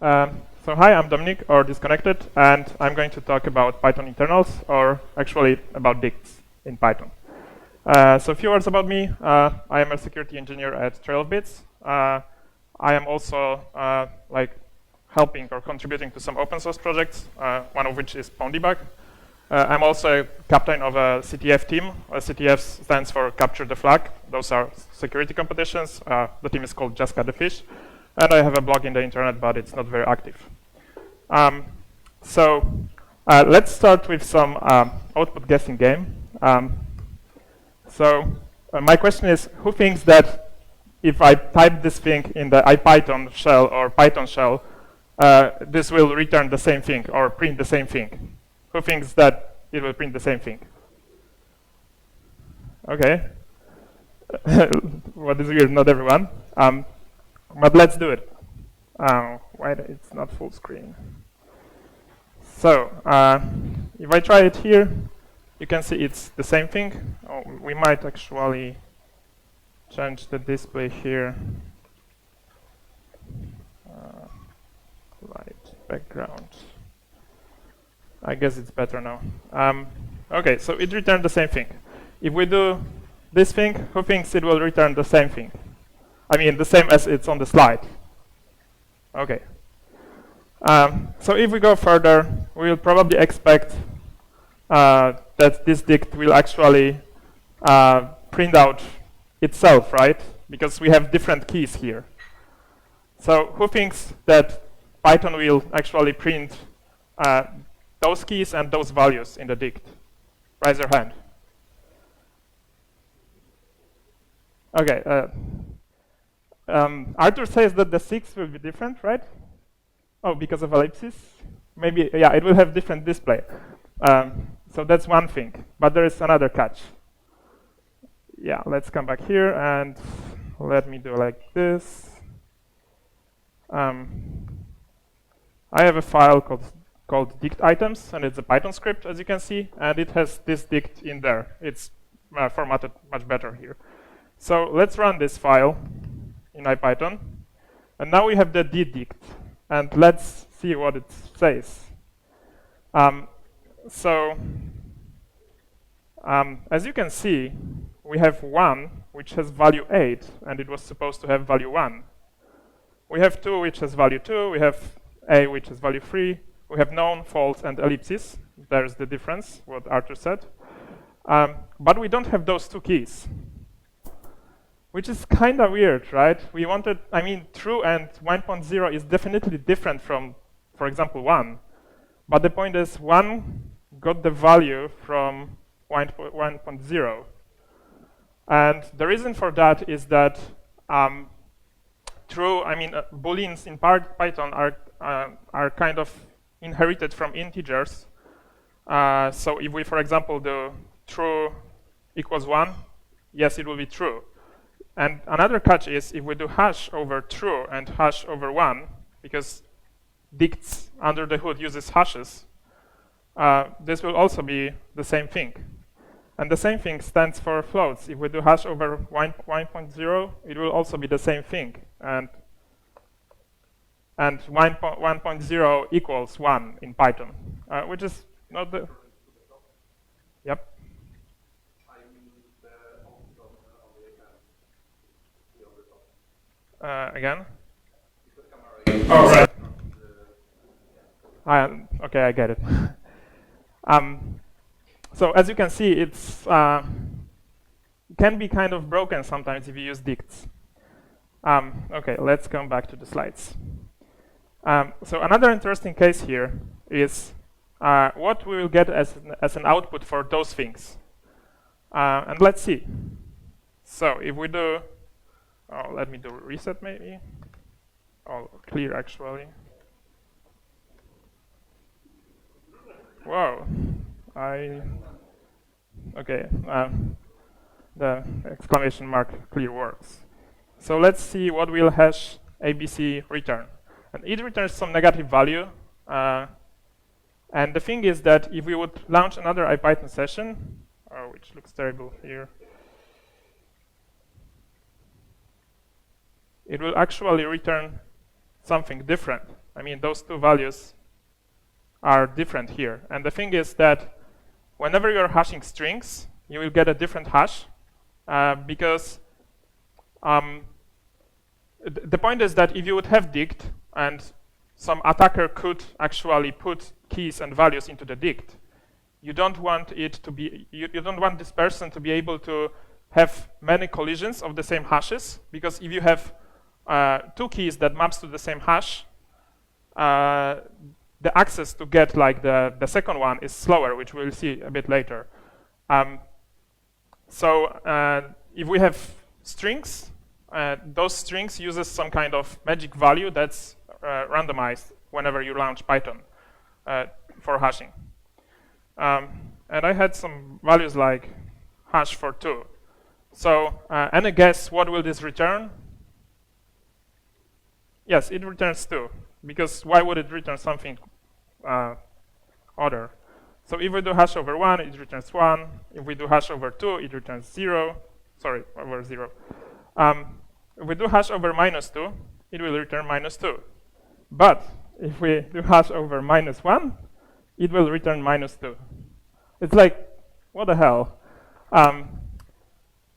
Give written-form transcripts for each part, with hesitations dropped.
So hi, I'm Dominik, or Disconnected, and I'm going to talk about Python internals, or actually about dicts in Python. So a few words about me. I am a security engineer at TrailofBits. I am also helping or contributing to some open source projects, one of which is Pwndbg. I'm also a captain of a CTF team. CTF stands for Capture the Flag. Those are security competitions. The team is called Just Cut the Fish. And I have a blog in the internet, but it's not very active. Let's start with some output guessing game. My question is, who thinks that if I type this thing in the IPython shell or Python shell, this will return the same thing or print the same thing? Who thinks that it will print the same thing? Okay. What is weird, not everyone. But let's do it. Why it's not full screen? So if I try it here, you can see it's the same thing. Oh, we might actually change the display here. Light background. I guess it's better now. Okay, so it returned the same thing. If we do this thing, who thinks it will return the same thing? I mean, the same as it's on the slide. Okay. So if we go further, we will probably expect that this dict will actually print out itself, right? Because we have different keys here. So who thinks that Python will actually print those keys and those values in the dict? Raise your hand. Okay. Arthur says that the 6 will be different, right? Oh, because of ellipses? Maybe, yeah, it will have different display. So that's one thing, but there is another catch. Yeah, let's come back here and let me do like this. I have a file called dict items, and it's a Python script, as you can see, and it has this dict in there. It's formatted much better here. So let's run this file in IPython, and now we have the dict, and let's see what it says. As you can see, we have 1, which has value 8, and it was supposed to have value 1. We have 2, which has value 2. We have A, which has value 3. We have known, false, and ellipses. There's the difference, what Arthur said. But we don't have those 2 keys, which is kind of weird, right? We wanted, I mean, true and 1.0 is definitely different from, for example, 1. But the point is, 1 got the value from 1.0. And the reason for that is that booleans in Python are kind of inherited from integers. So if we, for example, do true equals 1, yes, it will be true. And another catch is if we do hash over true and hash over 1, because dicts under the hood uses hashes, this will also be the same thing. And the same thing stands for floats. If we do hash over 1.0, it will also be the same thing. And 1.0 equals 1 in Python, which is not the... Yep. Again? Oh, right. Okay, I get it. So as you can see, it's can be kind of broken sometimes if you use dicts. Okay, let's come back to the slides. So another interesting case here is what we will get as an output for those things. And let's see. So if we do, let me do reset maybe. Oh, clear actually. Whoa. Okay, the exclamation mark clear works. So let's see what will hash ABC return. And it returns some negative value. And the thing is that if we would launch another IPython session, which looks terrible here, it will actually return something different. I mean, those two values are different here. And the thing is that whenever you're hashing strings, you will get a different hash because the point is that if you would have dict and some attacker could actually put keys and values into the dict, you don't want it to be, you don't want this person to be able to have many collisions of the same hashes, because if you have two keys that maps to the same hash, the access to get like the second one is slower, which we'll see a bit later. So if we have strings, those strings uses some kind of magic value that's randomized whenever you launch Python for hashing. And I had some values like hash for 2. So any guess what will this return? Yes, it returns 2, because why would it return something other? So if we do hash over 1, it returns 1. If we do hash over 2, it returns 0. Sorry, over 0. If we do hash over -2, it will return -2. But if we do hash over -1, it will return -2. It's like, what the hell?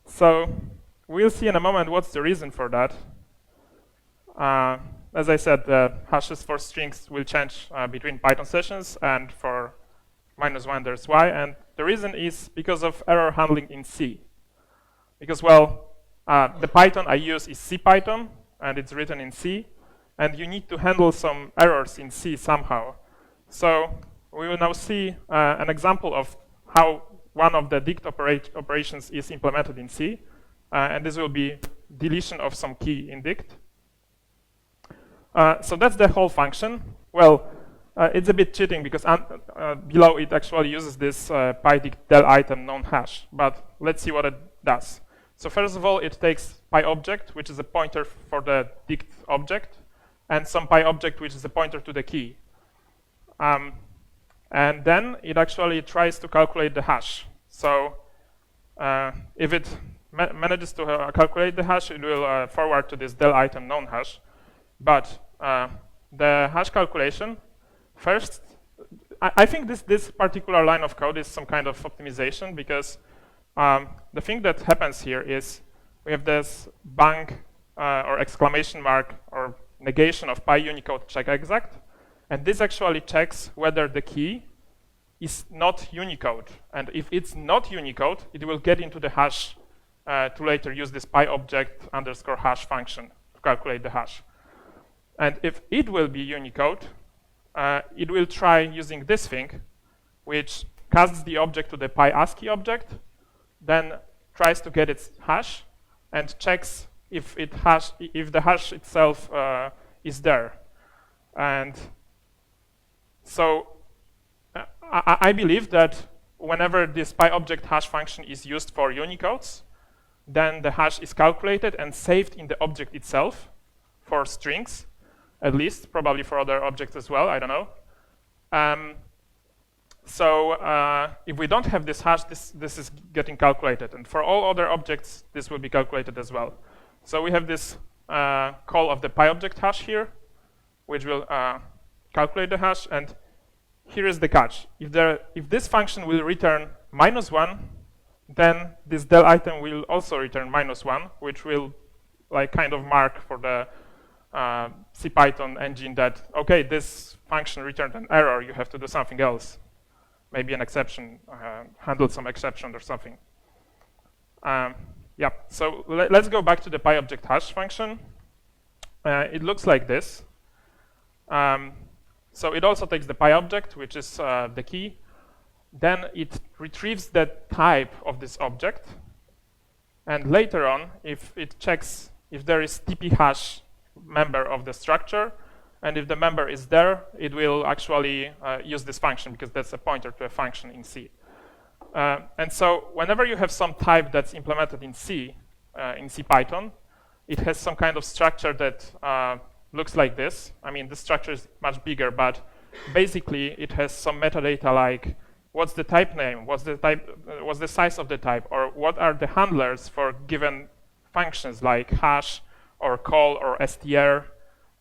So we'll see in a moment what's the reason for that. As I said, the hashes for strings will change between Python sessions, and for -1 there's y, and the reason is because of error handling in C. Because, well, the Python I use is CPython, and it's written in C, and you need to handle some errors in C somehow. So we will now see an example of how one of the dict operations is implemented in C, and this will be deletion of some key in dict. So that's the whole function. Well, it's a bit cheating because below it actually uses this pydict del item known hash, but let's see what it does. So first of all, it takes pyObject, which is a pointer for the dict object, and some pyObject, which is a pointer to the key. And then it actually tries to calculate the hash. So if it manages to calculate the hash, it will forward to this del item known hash. But the hash calculation, first, I think this particular line of code is some kind of optimization, because the thing that happens here is we have this bang or exclamation mark or negation of PyUnicode check exact, and this actually checks whether the key is not Unicode. And if it's not Unicode, it will get into the hash to later use this pyObject underscore hash function to calculate the hash. And if it will be Unicode, it will try using this thing, which casts the object to the pyASCII object, then tries to get its hash, and checks if the hash itself is there. And so I believe that whenever this pyObject hash function is used for Unicodes, then the hash is calculated and saved in the object itself for strings, at least, probably for other objects as well, I don't know. So if we don't have this hash, this is getting calculated. And for all other objects, this will be calculated as well. So we have this call of the pyObject hash here, which will calculate the hash. And here is the catch. If this function will return -1, then this del item will also return -1, which will like kind of mark for the CPython engine that, okay, this function returned an error, you have to do something else. Maybe an exception, handle some exception or something. Yeah, so let's go back to the pyObject hash function. It looks like this. So it also takes the pyObject, which is the key. Then it retrieves the type of this object. And later on, if it checks if there is TP hash member of the structure, and if the member is there, it will actually use this function, because that's a pointer to a function in C. And so whenever you have some type that's implemented in CPython, it has some kind of structure that looks like this. I mean, the structure is much bigger, but basically it has some metadata like what's the type name, what's the size of the type, or what are the handlers for given functions like hash or call or str,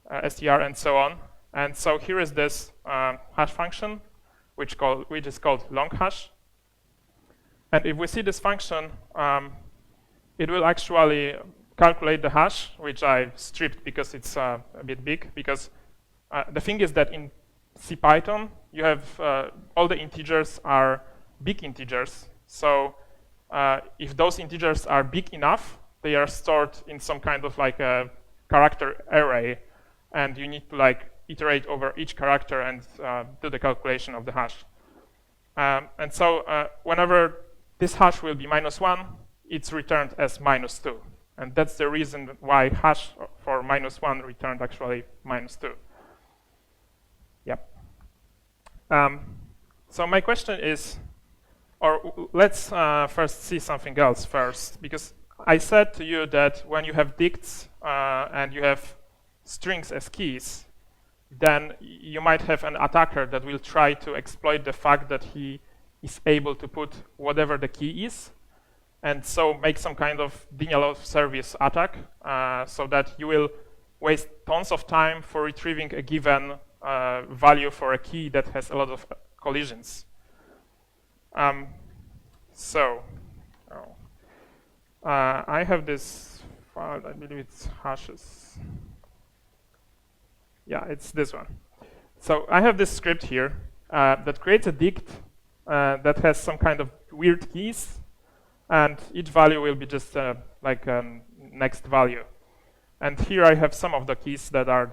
and so on. And so here is this hash function, which is called long hash. And if we see this function, it will actually calculate the hash, which I stripped because it's a bit big. Because the thing is that in CPython, you have all the integers are big integers. So if those integers are big enough, they are stored in some kind of like a character array, and you need to like iterate over each character and do the calculation of the hash. And so whenever this hash will be -1, it's returned as -2. And that's the reason why hash for -1 returned actually -2. Yep. So my question is, or let's first see something else first, because I said to you that when you have dicts and you have strings as keys, then you might have an attacker that will try to exploit the fact that he is able to put whatever the key is, and so make some kind of denial of service attack, so that you will waste tons of time for retrieving a given value for a key that has a lot of collisions. I have this file, I believe it's hashes. Yeah, it's this one. So I have this script here that creates a dict that has some kind of weird keys, and each value will be just like a next value. And here I have some of the keys that are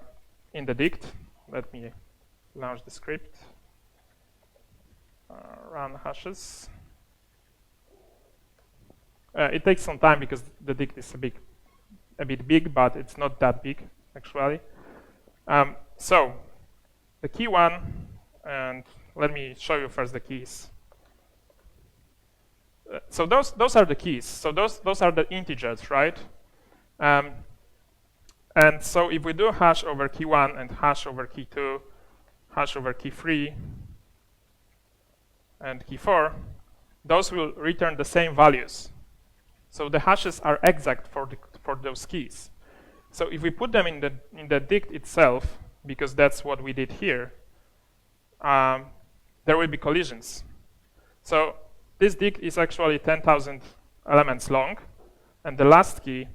in the dict. Let me launch the script. Run hashes. It takes some time because the dict is a bit big, but it's not that big actually. So the key one, and let me show you first the keys. So those are the keys. So those are the integers, right? And so if we do hash over key 1 and hash over key 2, hash over key 3, and key 4, those will return the same values. So the hashes are exact for those keys. So if we put them in the dict itself, because that's what we did here, there will be collisions. So this dict is actually 10,000 elements long, and the last key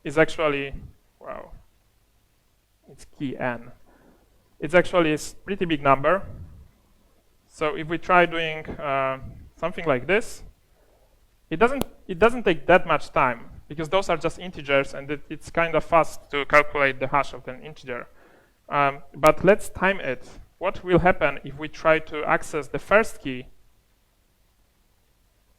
is actually, wow, it's key n. It's actually a pretty big number. So if we try doing something like this, it doesn't take that much time, because those are just integers, and it's kind of fast to calculate the hash of an integer. But let's time it. What will happen if we try to access the first key?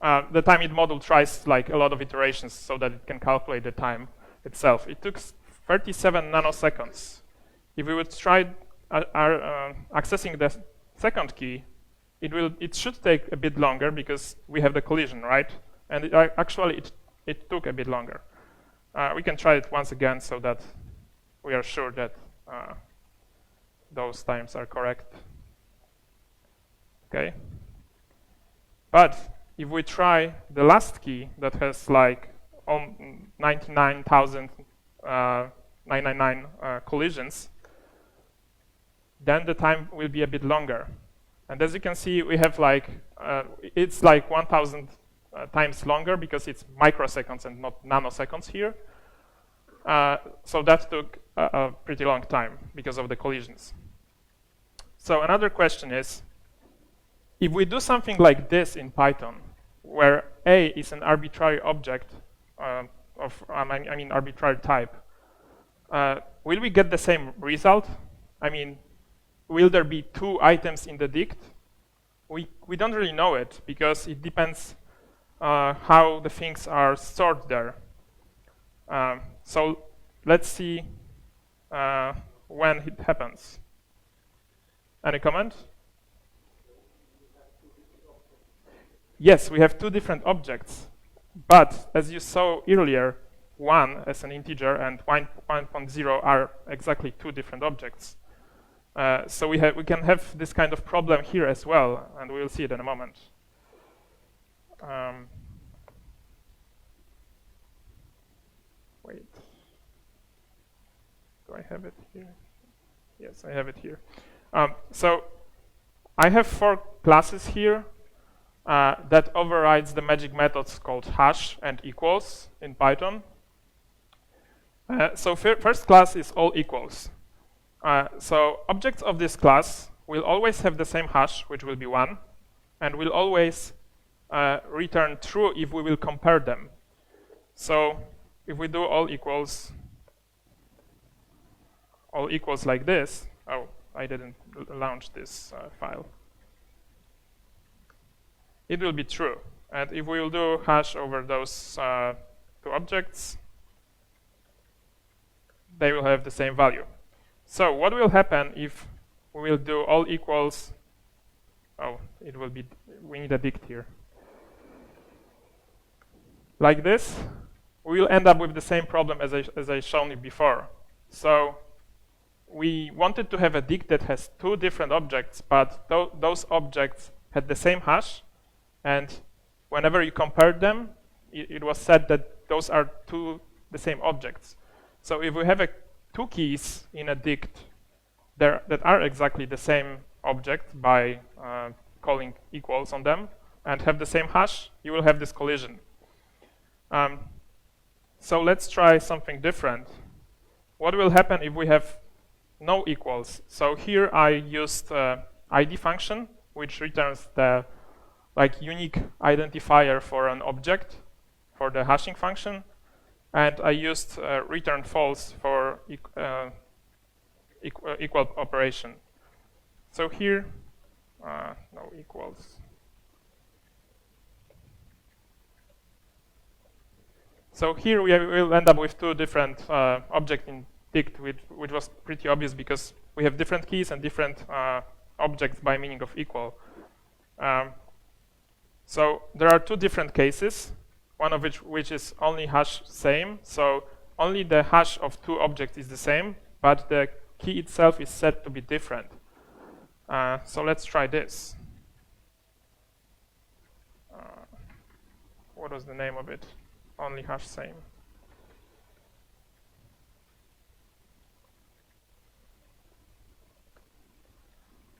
The time it module tries like a lot of iterations so that it can calculate the time itself. It took 37 nanoseconds. If we would try accessing the second key, it should take a bit longer because we have the collision, right? And actually it took a bit longer. We can try it once again so that we are sure that those times are correct. Okay. But if we try the last key that has like 99,999 collisions, then the time will be a bit longer. And as you can see, we have like, it's like 1,000 times longer because it's microseconds and not nanoseconds here. So that took a pretty long time because of the collisions. So another question is, if we do something like this in Python, where A is an arbitrary object arbitrary type, will we get the same result? I mean, will there be 2 items in the dict? We don't really know it because it depends how the things are stored there. So let's see when it happens. Any comment? Yes, we have 2 different objects, but as you saw earlier, 1 as an integer and 1.0 are exactly 2 different objects. So we can have this kind of problem here as well, and we will see it in a moment. Wait, do I have it here? Yes, I have it here. So I have 4 classes here that overrides the magic methods called hash and equals in Python. So first class is all equals. So objects of this class will always have the same hash, which will be 1, and will always return true if we will compare them. So if we do all equals like this, oh, I didn't launch this file. It will be true. And if we will do hash over those 2 objects, they will have the same value. So what will happen if we will do all equals? Oh, it will be, we need a dict here. Like this, we will end up with the same problem as I shown you before. So we wanted to have a dict that has 2 different objects, but those objects had the same hash, and whenever you compared them, it was said that those are the same objects. So if we have 2 keys in a dict that are exactly the same object by calling equals on them and have the same hash, you will have this collision. So let's try something different. What will happen if we have no equals? So here I used ID function, which returns the unique identifier for an object for the hashing function, and I used return false for equal operation. So here, no equals. So here we will end up with 2 different objects in dict, which was pretty obvious because we have different keys and different objects by meaning of equal. So there are 2 different cases, one of which is only hash same. So only the hash of 2 objects is the same, but the key itself is set to be different. So let's try this. What was the name of it? Only hash same.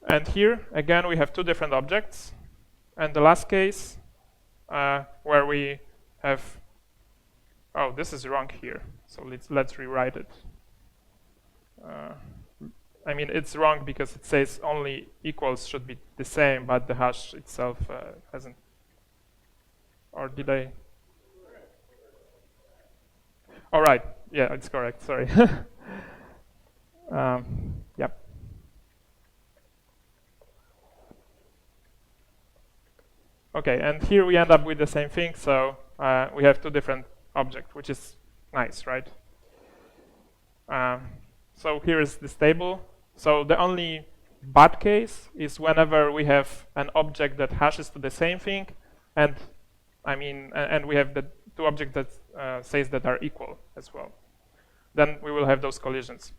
And here, again, we have 2 different objects. And the last case, where we have, oh, this is wrong here. So let's rewrite it. I mean, it's wrong because it says only equals should be the same, but the hash itself hasn't. Or did I? All right. Yeah, it's correct. Sorry. Yep. Okay, and here we end up with the same thing. So we have 2 different objects, which is nice, right? So here is this table. So the only bad case is whenever we have an object that hashes to the same thing, and and we have the 2 objects that says that are equal as well. Then we will have those collisions.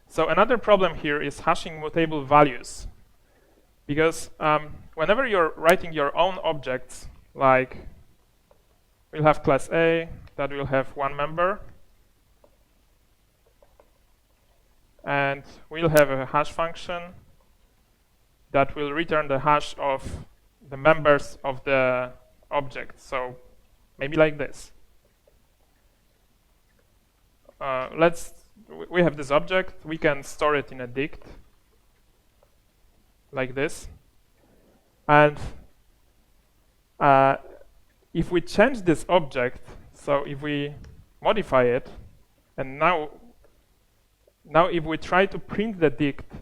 So another problem here is hashing mutable values, because whenever you're writing your own objects, like we'll have class A that will have 1 member, and we'll have a hash function that will return the hash of the members of the object. So maybe like this. We have this object. We can store it in a dict like this. And if we change this object, so if we modify it, and now if we try to print the dict,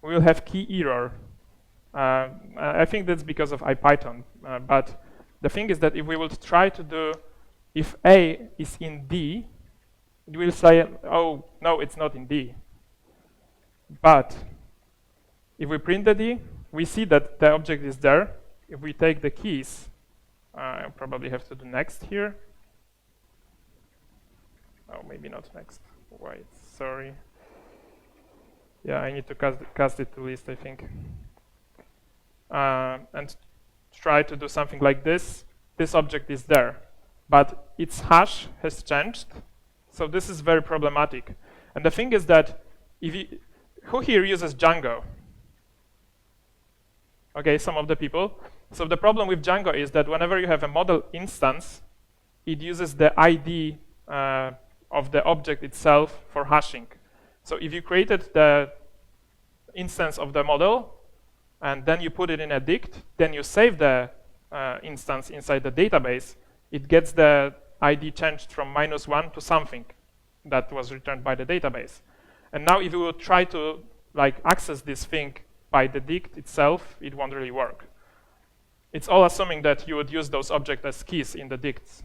we will have key error. I think that's because of IPython. But the thing is that if we will try to do, if A is in D, it will say, oh, no, it's not in D. But if we print the D, we see that the object is there. If we take the keys, I probably have to do next here. Oh, maybe not next. Wait, sorry. Yeah, I need to cast it to list, I think. And try to do something like this. This object is there, but its hash has changed. So this is very problematic. And the thing is that Who here uses Django? Okay, some of the people. So the problem with Django is that whenever you have a model instance, it uses the ID of the object itself for hashing. So if you created the instance of the model, and then you put it in a dict, then you save the instance inside the database, it gets the ID changed from -1 to something that was returned by the database. And now if you would try to access this thing by the dict itself, it won't really work. It's all assuming that you would use those objects as keys in the dicts.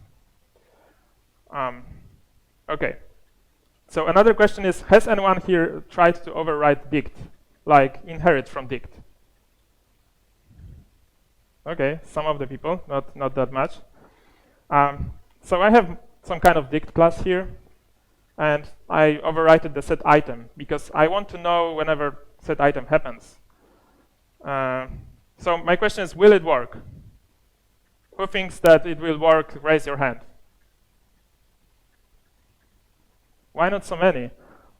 Okay. So another question is, has anyone here tried to overwrite dict, like inherit from dict? Okay, some of the people, not that much. So I have some kind of dict class here, and I overwrite the set item because I want to know whenever set item happens. So my question is, will it work? Who thinks that it will work? Raise your hand. Why not so many?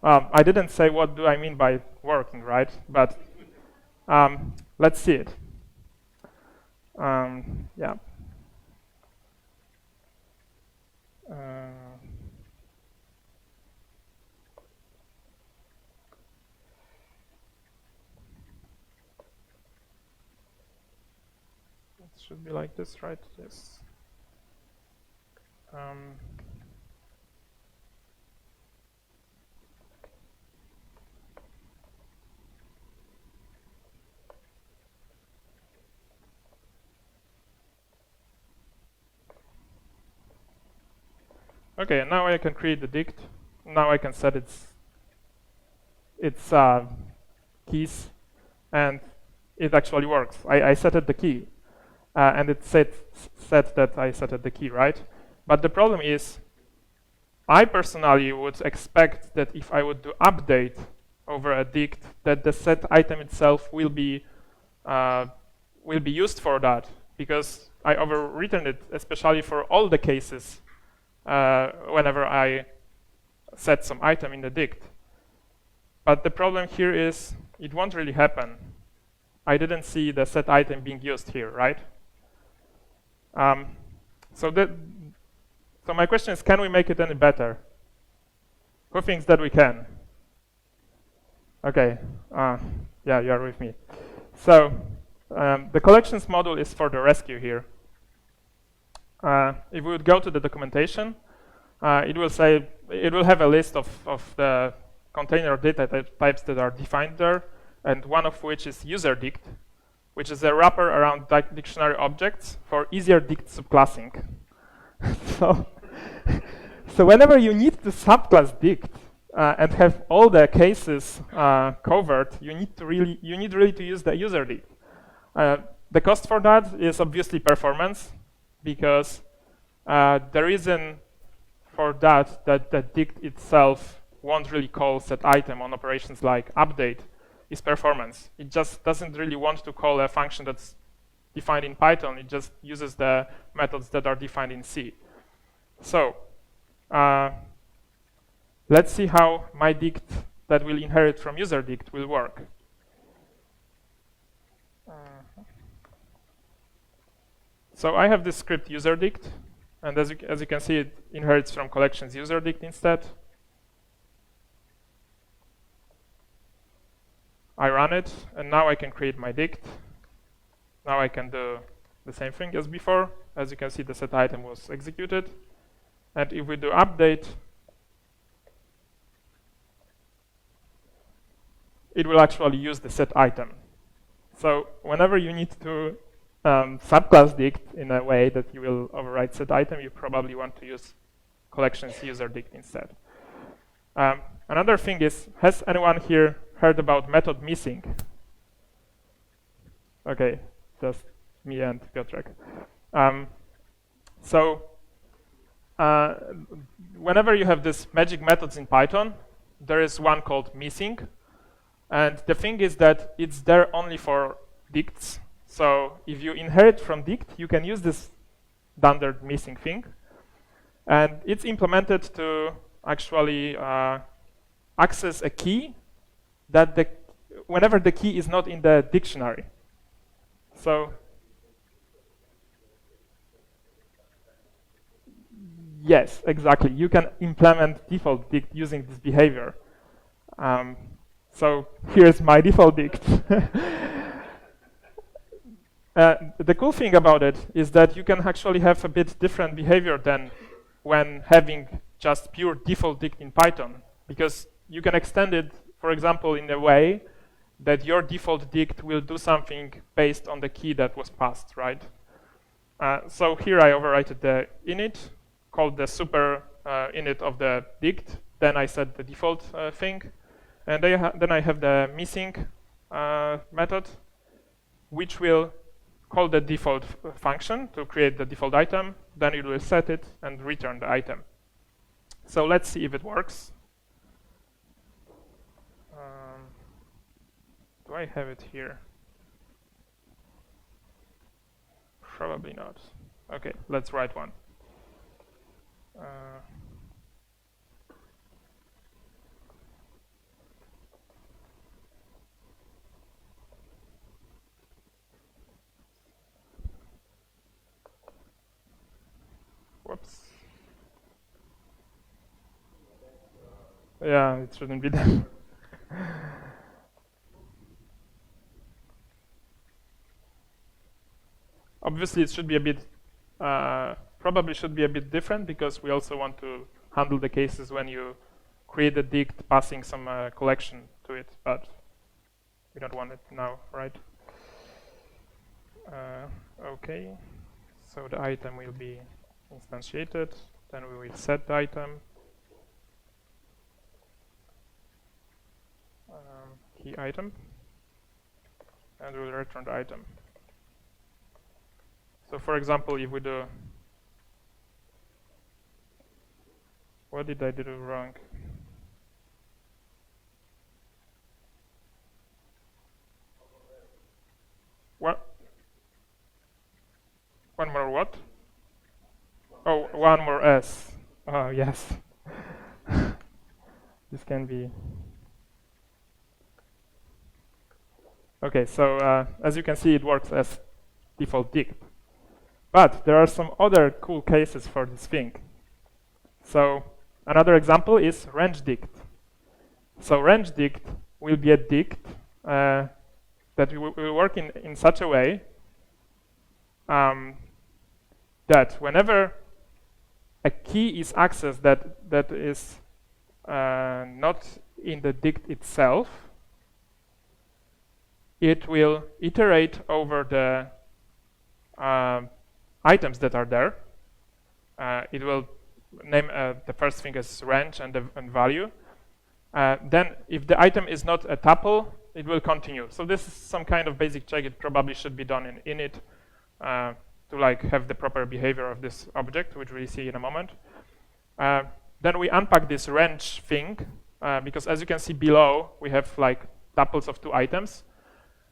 I didn't say what do I mean by working, right? But let's see it. Yeah. It should be like this, right? Yes. Okay, now I can create the dict. Now I can set its keys, and it actually works. I set the key, and it said that I set the key, right? But the problem is, I personally would expect that if I would do update over a dict, that the set item itself will be used for that, because I overwritten it, especially for all the cases whenever I set some item in the dict. But the problem here is it won't really happen. I didn't see the set item being used here, right? So my question is, can we make it any better? Who thinks that we can? Okay, yeah, you are with me. So the collections module is for the rescue here. If we would go to the documentation, it will have a list of the container data types that are defined there, and one of which is user dict, which is a wrapper around dictionary objects for easier dict subclassing. so whenever you need to subclass dict and have all the cases covered, you need really to use the user dict. The cost for that is obviously performance, because the reason for that the dict itself won't really call set item on operations like update is performance. It just doesn't really want to call a function that's defined in Python. It just uses the methods that are defined in C. So let's see how my dict that will inherit from user dict will work. So I have this script user dict, and as you can see, it inherits from collections user dict instead. I run it, and now I can create my dict. Now I can do the same thing as before. As you can see, the set item was executed. And if we do update, it will actually use the set item. So whenever you need to subclass dict in a way that you will overwrite set item, you probably want to use collections user dict instead. Another thing is, has anyone here heard about method missing? Okay, just me and Piotrek. Whenever you have these magic methods in Python, there is one called missing. And the thing is that it's there only for dicts. So if you inherit from dict, you can use this standard missing thing. And it's implemented to actually access a key that whenever the key is not in the dictionary. So yes, exactly. You can implement default dict using this behavior. So here's my default dict. The cool thing about it is that you can actually have a bit different behavior than when having just pure default dict in Python, because you can extend it, for example, in a way that your default dict will do something based on the key that was passed, right? So here I overwrite the init, called the super init of the dict, then I set the default thing, and then I have the missing method, which will call the default function to create the default item, then it will set it and return the item. So let's see if it works. Do I have it here? Probably not. Okay, let's write one. Whoops. Yeah, it shouldn't be done. Obviously, it should be a bit, probably should be a bit different, because we also want to handle the cases when you create a dict passing some collection to it, but we don't want it now, right? Okay, so the item will be instantiated, then we will set the item, key item, and we'll return the item. So for example, if we do, what did I do wrong? What? One more what? Oh, one more S. Oh, yes. This can be. Okay, so as you can see, it works as default dict. But there are some other cool cases for this thing. So another example is range dict. So range dict will be a dict that will work in such a way that whenever a key is accessed that is not in the dict itself, it will iterate over the items that are there. It will name the first thing as range and value. Then if the item is not a tuple, it will continue. So this is some kind of basic check. It probably should be done in init to like have the proper behavior of this object, which we'll see in a moment. Then we unpack this range thing, because as you can see below, we have like tuples of two items.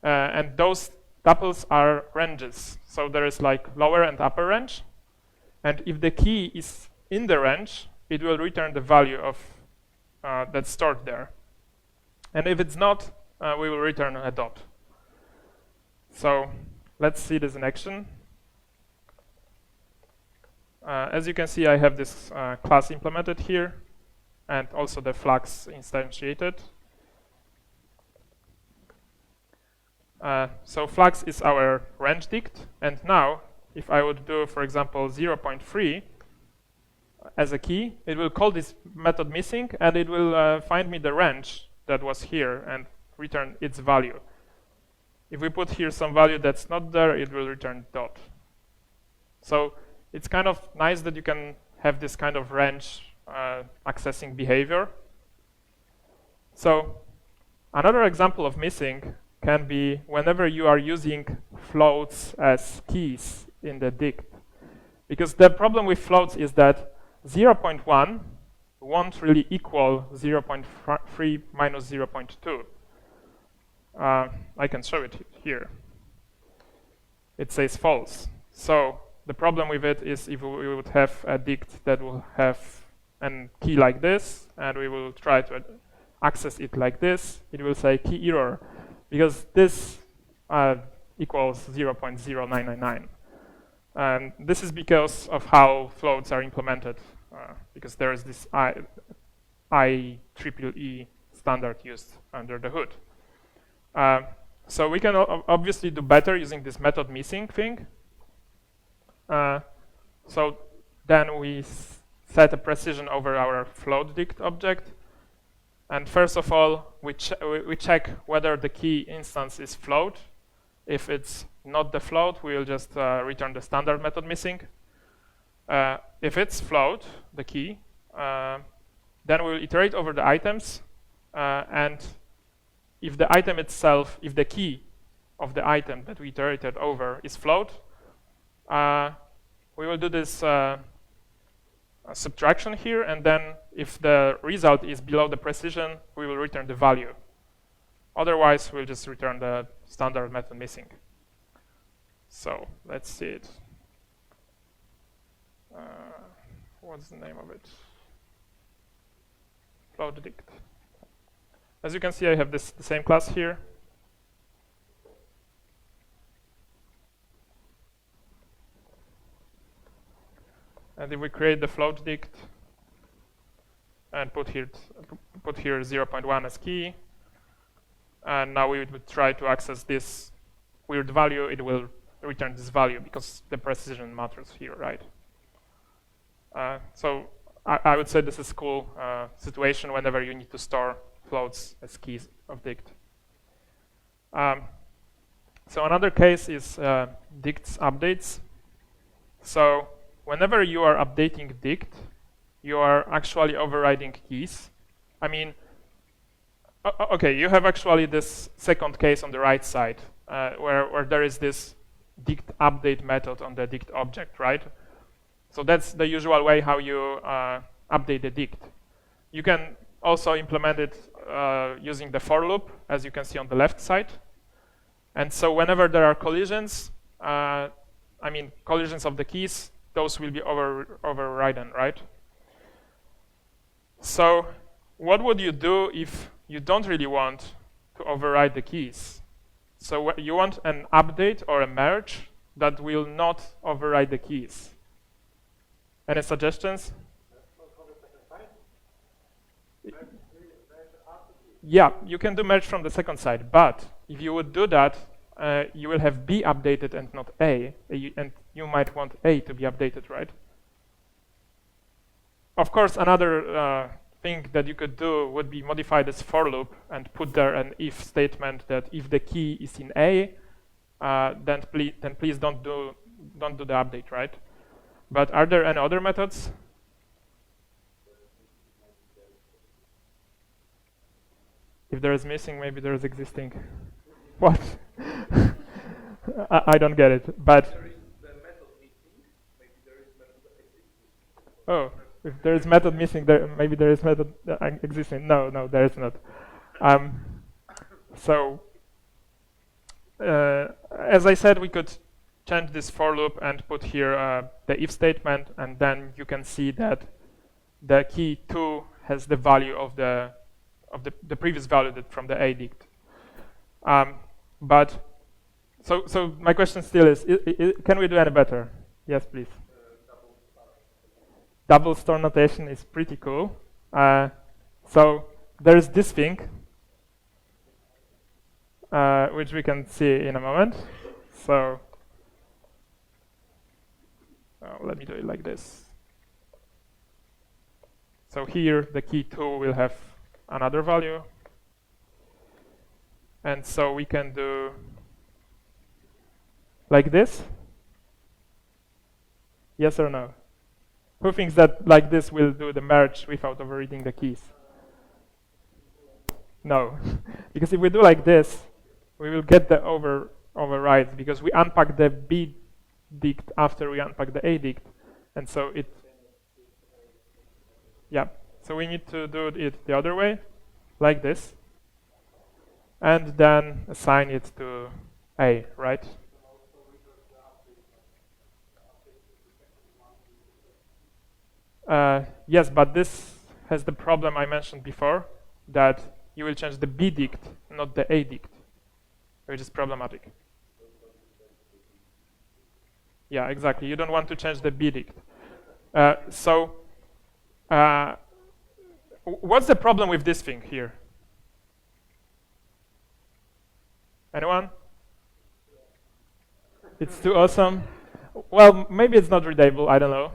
And those tuples are ranges. So there is like lower and upper range. And if the key is in the range, it will return the value of that's stored there. And if it's not, we will return a dot. So let's see this in action. As you can see, I have this class implemented here, and also the flags instantiated. So flags is our range dict, and now if I would do, for example, 0.3 as a key, it will call this method missing, and it will find me the range that was here and return its value. If we put here some value that's not there, it will return dot. So it's kind of nice that you can have this kind of range accessing behavior. So another example of missing can be whenever you are using floats as keys in the dict. Because the problem with floats is that 0.1 won't really equal 0.3 minus 0.2. I can show it here. It says false. So the problem with it is if we would have a dict that will have a key like this, and we will try to access it like this, it will say key error, because this equals 0.0999. And this is because of how floats are implemented, because there is this IEEE standard used under the hood. So we can obviously do better using this method missing thing. So then we set a precision over our float dict object. And first of all, we check whether the key instance is float. If it's not the float, we will just return the standard method missing. If it's float, the key, then we'll iterate over the items. And if the item itself, if the key of the item that we iterated over is float, we will do this subtraction here, and then if the result is below the precision, we will return the value. Otherwise, we'll just return the standard method missing. So let's see it. What's the name of it? Float dict. As you can see, I have the same class here. And if we create the float dict and put here 0.1 as key, and now we would try to access this weird value, it will return this value because the precision matters here, right? So I would say this is a cool situation whenever you need to store floats as keys of dict. So another case is dicts updates. So whenever you are updating dict, you are actually overriding keys. I mean, okay, you have actually this second case on the right side, where there is this dict update method on the dict object, right? So that's the usual way how you update the dict. You can also implement it using the for loop, as you can see on the left side. And so whenever there are collisions, I mean collisions of the keys, those will be overridden, right? So what would you do if you don't really want to override the keys? So you want an update or a merge that will not override the keys. Any suggestions? Yeah, you can do merge from the second side, but if you would do that, you will have B updated and not A, and you might want A to be updated, right? Of course, another thing that you could do would be modify this for loop and put there an if statement that if the key is in A, then please don't do the update, right? But are there any other methods? If there is missing, maybe there is existing. What? I don't get it. But oh, if there is method missing, maybe there is method existing. No, there is not. So, as I said, we could change this for loop and put here the if statement, and then you can see that the key 2 has the value of the previous value from the A dict. But so my question still is can we do any better? Yes, please. Double store notation is pretty cool. So there's this thing, which we can see in a moment. So let me do it like this. So here the key 2 will have another value. And so we can do like this. Yes or no? Who thinks that like this will do the merge without overreading the keys? No. Because if we do like this, we will get the overrides because we unpack the B dict after we unpack the A dict. And so it, yeah. So we need to do it the other way, like this. And then assign it to A, right? Yes, but this has the problem I mentioned before, that you will change the B dict, not the A dict, which is problematic. Yeah, exactly. You don't want to change the B dict. What's the problem with this thing here? Anyone? It's too awesome. Well, maybe it's not readable, I don't know.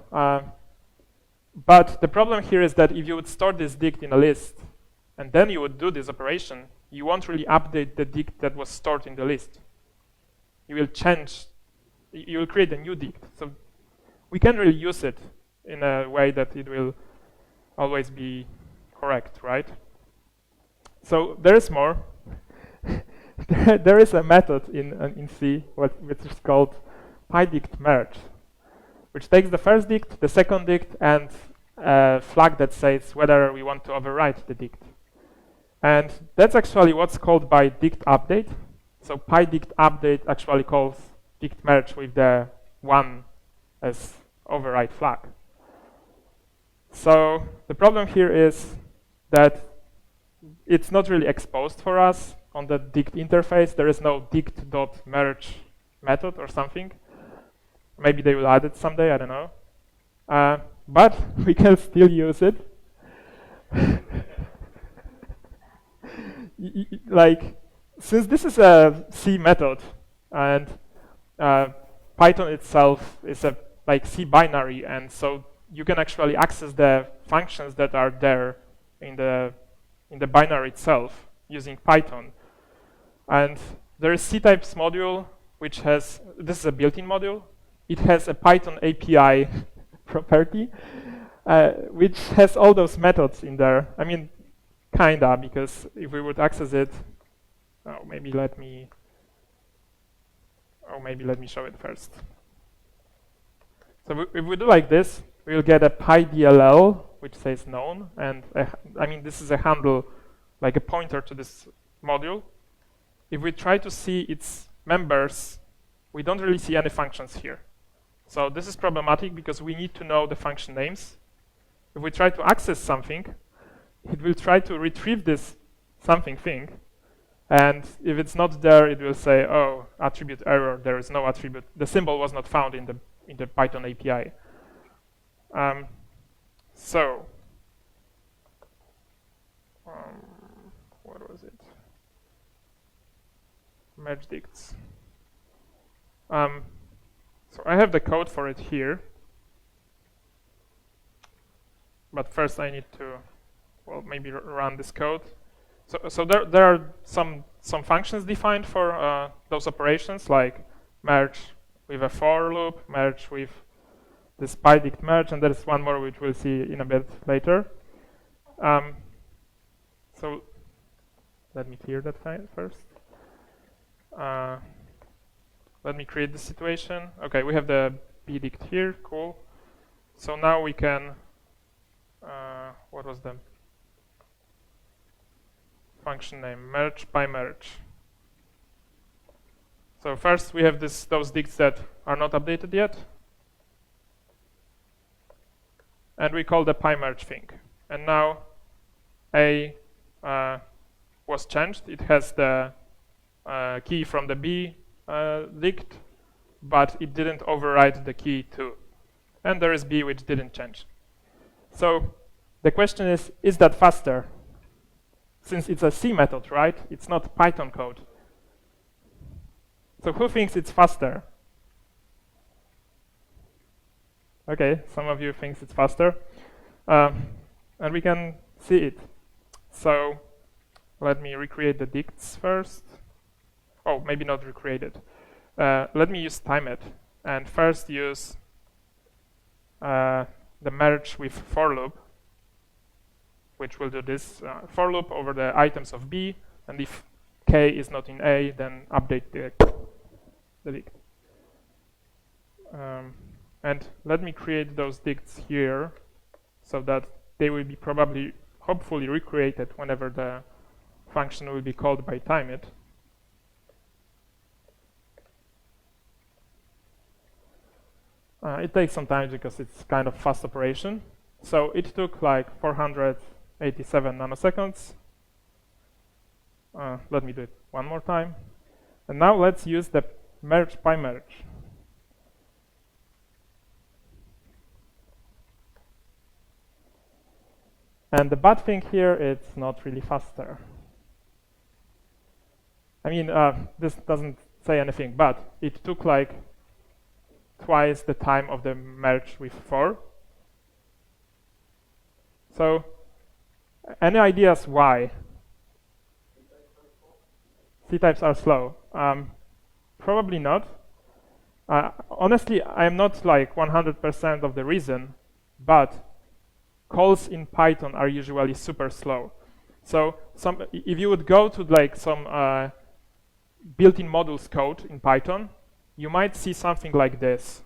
But the problem here is that if you would store this dict in a list, and then you would do this operation, you won't really update the dict that was stored in the list. You will change, you will create a new dict. So we can really use it in a way that it will always be correct, right? So there is more. There is a method in C which is called Pwndbg merge, which takes the first dict, the second dict, and a flag that says whether we want to overwrite the dict. And that's actually what's called by dict update. So Pwndbg update actually calls dict merge with the 1 as overwrite flag. So the problem here is that it's not really exposed for us on the dict interface. There is no dict.merge method or something. Maybe they will add it someday, I don't know. But we can still use it. Like, since this is a C method, and Python itself is a like C binary, and so you can actually access the functions that are there in the binary itself using Python. And there is C-types module, which has, this is a built-in module. It has a Python API property, which has all those methods in there. I mean, kinda, because if we would access it, maybe let me show it first. So if we do like this, we'll get a PyDLL, which says known, and I mean, this is a handle, like a pointer to this module. If we try to see its members, we don't really see any functions here. So this is problematic because we need to know the function names. If we try to access something, it will try to retrieve this something thing, and if it's not there, it will say, oh, attribute error, there is no attribute. The symbol was not found in the Python API. What was it? Merge dicts. So I have the code for it here, but first I need to, well, maybe run this code. So there are some functions defined for those operations, like merge with a for loop, merge with this Pwndbg merge, and there is one more which we'll see in a bit later. So let me clear that file first. Let me create the situation. Okay, we have the bdict here, cool. So now we can, what was the function name? Merge by merge. So first we have those dicts that are not updated yet. And we call the pymerge thing. And now A was changed. It has the key from the B dict, but it didn't override the key too. And there is B which didn't change. So the question is that faster? Since it's a C method, right? It's not Python code. So who thinks it's faster? Okay, some of you thinks it's faster. And we can see it. So let me recreate the dicts first. Oh, maybe not recreate it. Let me use timeIt and first use the merge with for loop, which will do this for loop over the items of B, and if K is not in A, then update the dict. And let me create those dicts here so that they will be hopefully recreated whenever the function will be called by timeIt. It takes some time because it's kind of fast operation. So it took like 487 nanoseconds. Let me do it one more time. And now let's use the merge by merge. And the bad thing here, it's not really faster. I mean, this doesn't say anything, but it took like twice the time of the merge with for. So, any ideas why? C-types are slow. Probably not. Honestly, I'm not like 100% of the reason, but calls in Python are usually super slow. So if you would go to like some built-in modules code in Python, you might see something like this.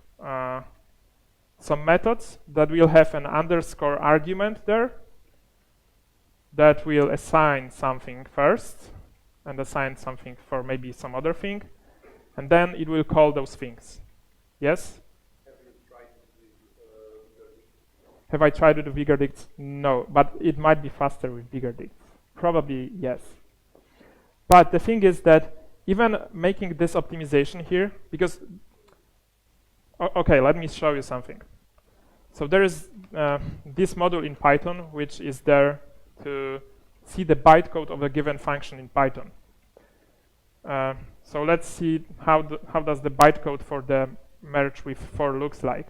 Some methods that will have an underscore argument there that will assign something first and assign something for maybe some other thing, and then it will call those things. Yes? Have I tried to do bigger dicts? No, but it might be faster with bigger dicts. Probably yes. But the thing is that even making this optimization here, because, okay, let me show you something. So there is this module in Python, which is there to see the bytecode of a given function in Python. So let's see how does the bytecode for the merge with for looks like.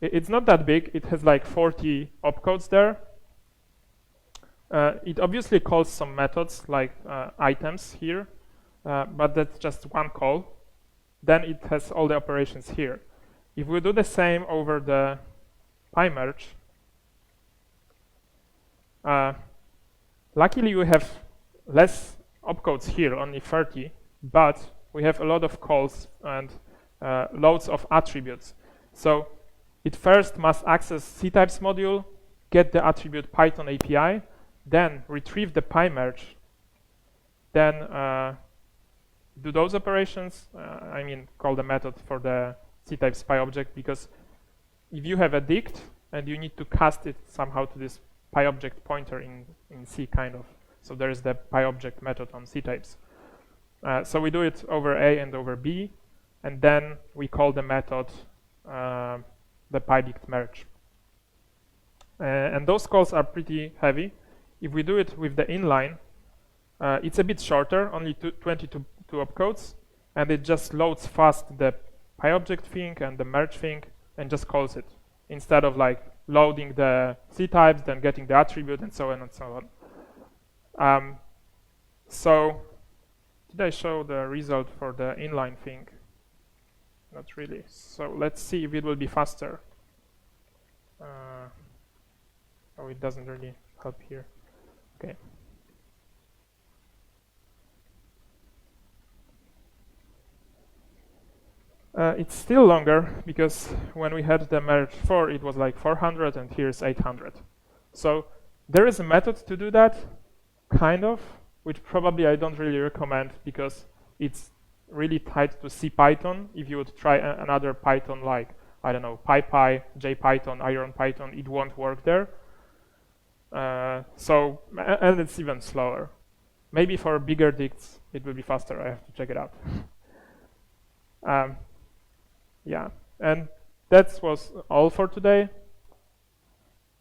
It's not that big. It has like 40 opcodes there. It obviously calls some methods like items here, but that's just one call. Then it has all the operations here. If we do the same over the PyMerge, luckily we have less opcodes here, only 30, but we have a lot of calls and loads of attributes. So it first must access C-types module, get the attribute Python API, then retrieve the PyMerge, then do those operations. I mean, call the method for the C-types PyObject, because if you have a dict and you need to cast it somehow to this PyObject pointer in C kind of, so there is the PyObject method on C-types. So we do it over A and over B, and then we call the method the PyDict merge. And those calls are pretty heavy. If we do it with the inline, it's a bit shorter, only 22 opcodes, and it just loads fast the PyObject thing and the merge thing and just calls it, instead of like loading the C-types, then getting the attribute, and so on and so on. So did I show the result for the inline thing? Not really. So let's see if it will be faster. Oh, it doesn't really help here. Okay. It's still longer, because when we had the merge for, it was like 400, and here's 800. So there is a method to do that, kind of, which probably I don't really recommend, because it's really tied to CPython. If you would try another Python like, I don't know, PyPy, JPython, IronPython, it won't work there. And it's even slower. Maybe for bigger dicts, it will be faster. I have to check it out. Yeah, and that was all for today.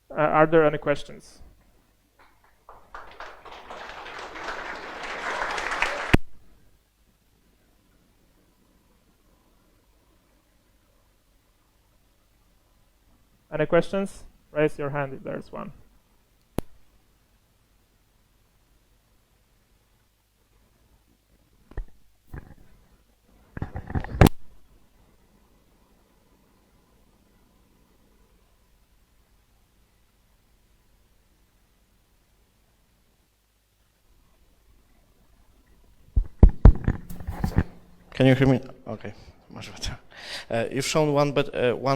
Are there any questions? Any questions? Raise your hand if there's one. Can you hear me? Okay, much better. You've shown one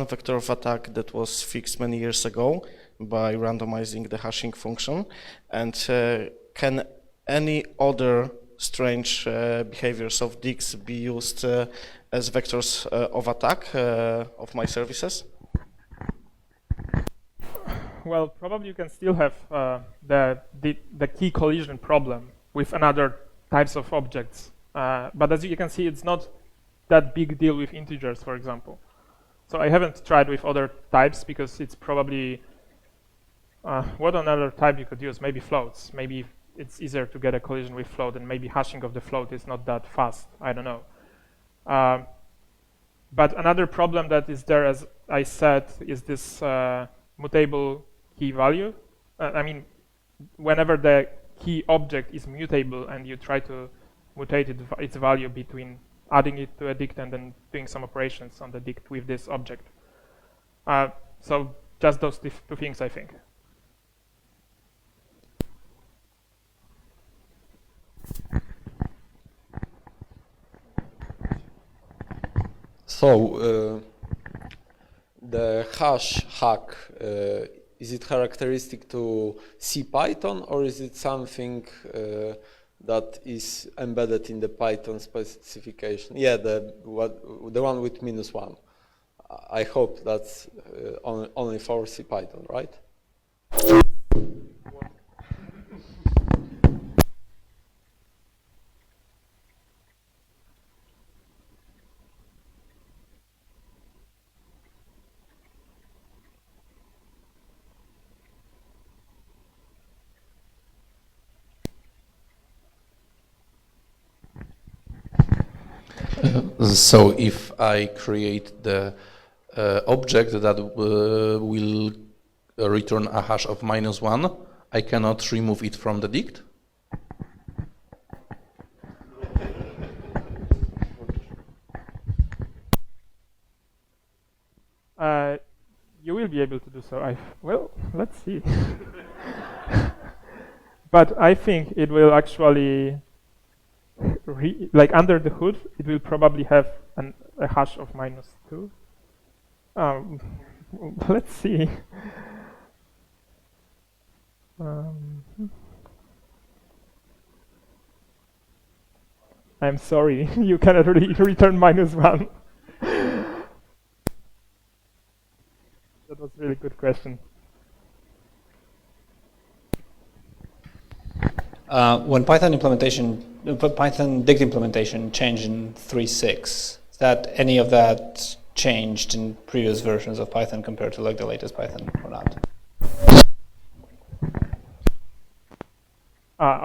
vector of attack that was fixed many years ago by randomizing the hashing function. And can any other strange behaviors of dicts be used as vectors of attack of my services? Well, probably you can still have the key collision problem with another types of objects. But as you can see, it's not that big deal with integers, for example. So I haven't tried with other types because it's probably, what another type you could use? Maybe floats. Maybe it's easier to get a collision with float, and maybe hashing of the float is not that fast. I don't know. But another problem that is there, as I said, is this mutable key value. I mean, whenever the key object is mutable and you try to mutate its value between adding it to a dict and then doing some operations on the dict with this object. So just those two things, I think. So the hash hack, is it characteristic to CPython, or is it something that is embedded in the Python specification? Yeah, the one with -1. I hope that's only for CPython, right? So if I create the object that will return a hash of -1, I cannot remove it from the dict? You will be able to do so. Well, let's see. But I think it will actually, like under the hood, it will probably have a hash of -2. Let's see. I'm sorry, you cannot really return -1. That was a really good question. When Python dict implementation changed in 3.6, is that any of that changed in previous versions of Python compared to like the latest Python or not?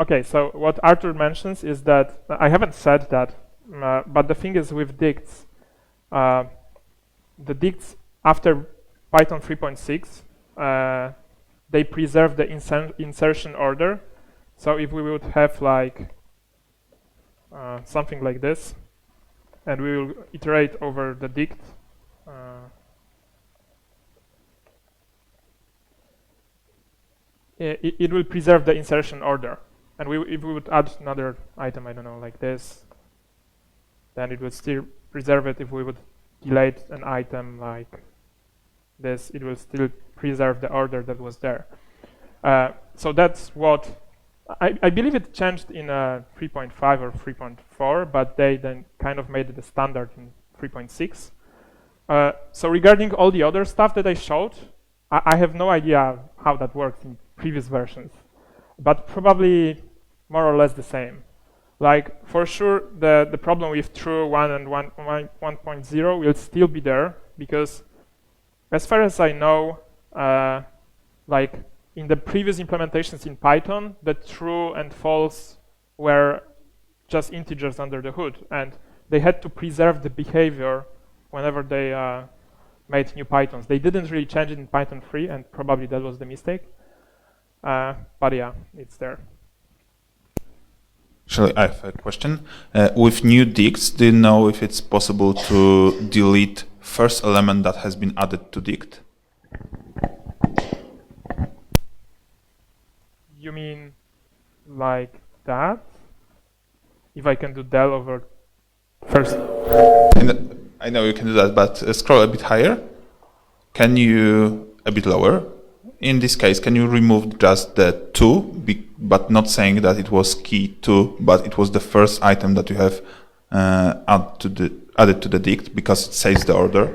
Okay, so what Arthur mentions is that, I haven't said that, but the thing is with dicts, the dicts after Python 3.6, they preserve the insertion order. So if we would have like something like this, and we will iterate over the dict, it will preserve the insertion order. And if we would add another item, I don't know, like this, then it would still preserve it. If we would delete an item like this, it will still preserve the order that was there. So that's what I believe it changed in 3.5 or 3.4, but they then kind of made it the standard in 3.6. So regarding all the other stuff that I showed, I have no idea how that works in previous versions, but probably more or less the same. Like for sure, the problem with true 1 and 1.0 will still be there, because as far as I know, like in the previous implementations in Python, the true and false were just integers under the hood, and they had to preserve the behavior whenever they made new Pythons. They didn't really change it in Python 3, and probably that was the mistake. But yeah, it's there. Actually, I have a question. With new dicts, do you know if it's possible to delete first element that has been added to dict? You mean like that? If I can do del over first? I know you can do that, but scroll a bit higher. Can you, a bit lower? In this case, can you remove just the 2, but not saying that it was key 2, but it was the first item that you have added to the dict, because it saves the order?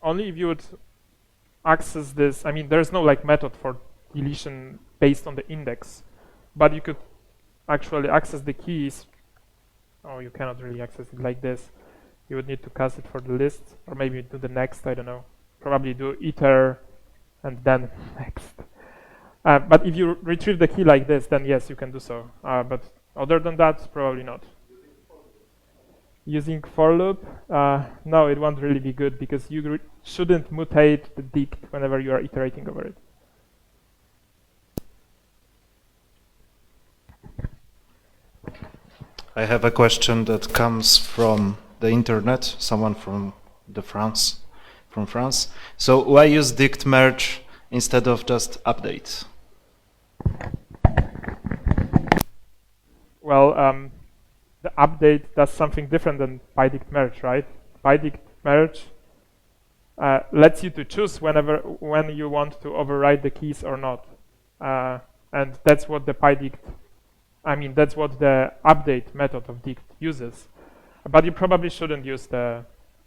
Only if you would access this. I mean, there's no like method for deletion based on the index. but you could actually access the keys. Oh, you cannot really access it like this. You would need to cast it for the list, or maybe do the next, I don't know. Probably do iter and then next. But if you retrieve the key like this, then yes, you can do so. But other than that, probably not. Using for loop, no, it won't really be good because you shouldn't mutate the dict whenever you are iterating over it. I have a question that comes from the internet, someone from France. So why use dict merge instead of just update? Well, the update does something different than PyDict merge, right? PyDict merge lets you to choose when you want to override the keys or not, and that's what the that's what the update method of dict uses. But you probably shouldn't use the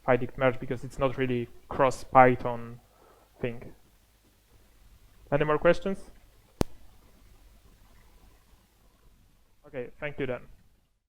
PyDict merge because it's not really cross-Python thing. Any more questions? Okay, thank you then.